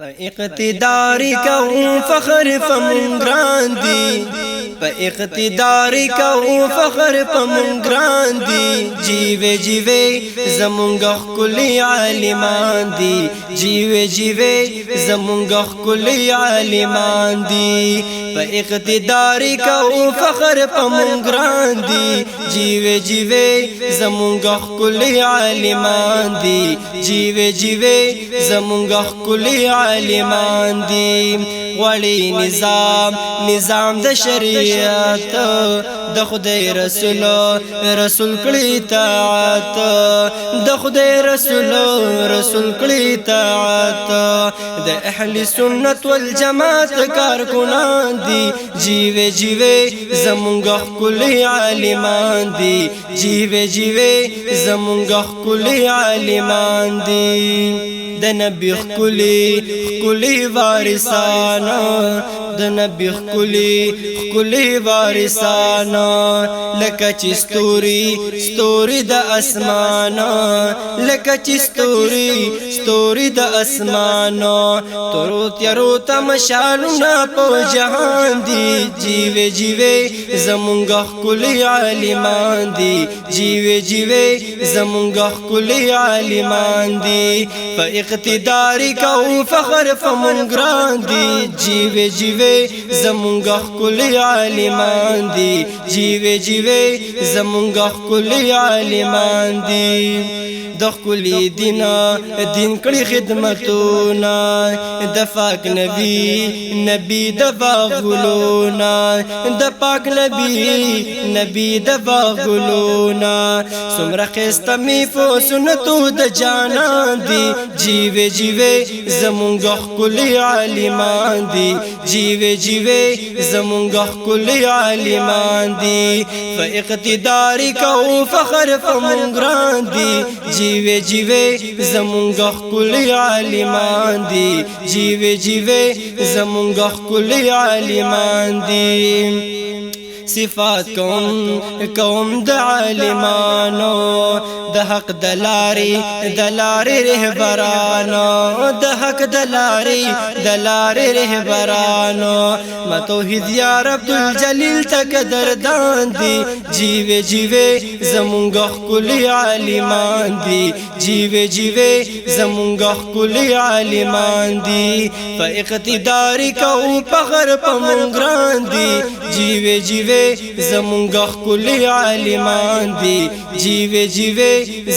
په اقتدار کوم فخر فمون ګران دي په اقتدار کوم فخر فمون ګران دي جیوه جیوه زمونږ خلي عالمان دي جیوه جیوه زمونږ خلي عالمان دي په اقتدار کوم فخر فمون ګران دي جیوه جیوه زمونږ خلي عالمان دي جیوه جیوه زمونږ خلي عالمان دي غړي نظام د شریعت د خدای رسول کړي طاعت د خدای رسول کړي طاعت د اهل سنت والجماعت کارکنان دي جیوه جیوه زمونږ خلي عالمان دي جیوه جیوه زمونږ خلي عالمان دي د نبی خلی وارثانا د نبی خلی وارثانا لکه چې ستوري د اسمانا لکه چې ستوري د اسمانا تورو تیارو ته مشالونه په جهان دي جیوه جیوه زمونږ خلی عالمان دي جیوه جیوه زمونږ خلی عالمان دي اقتدار کوم فخر فمون ګران دي جیوه جیوه زمونږ خلي عالمان دي جیوه جیوه زمونږ خلي عالمان دي د خلي دین کړي خدمتونه د پاک نبی د باغلونا د پاک نبی د باغلونا سمره خستمی فو سنتو د جانان دي جیوه جیوه زمونږ خلي عالمان دي جیوه جیوه زمونږ خلي عالمان دي فاقتدار کوم فخر فمون ګران دي جیوه جیوه زمونږ خلي عالمان دي جیوه جیوه زمونږ خلي عالمان دي صفات کوم د عالمانو د حق دلاري رهبرانو د حق دلاري رهبرانو ما توحید یار عبدالجلیل تک دردان دي جیوه جیوه زمونږ خلي عالمان دي جیوه جیوه زمونږ خلي عالمان دي فاقتدار کوم فخر فمون ګران دي جیوه جیوه زمونږ خلي عالمان دي جیوه جیوه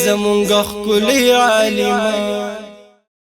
زمونږ خلي عالمان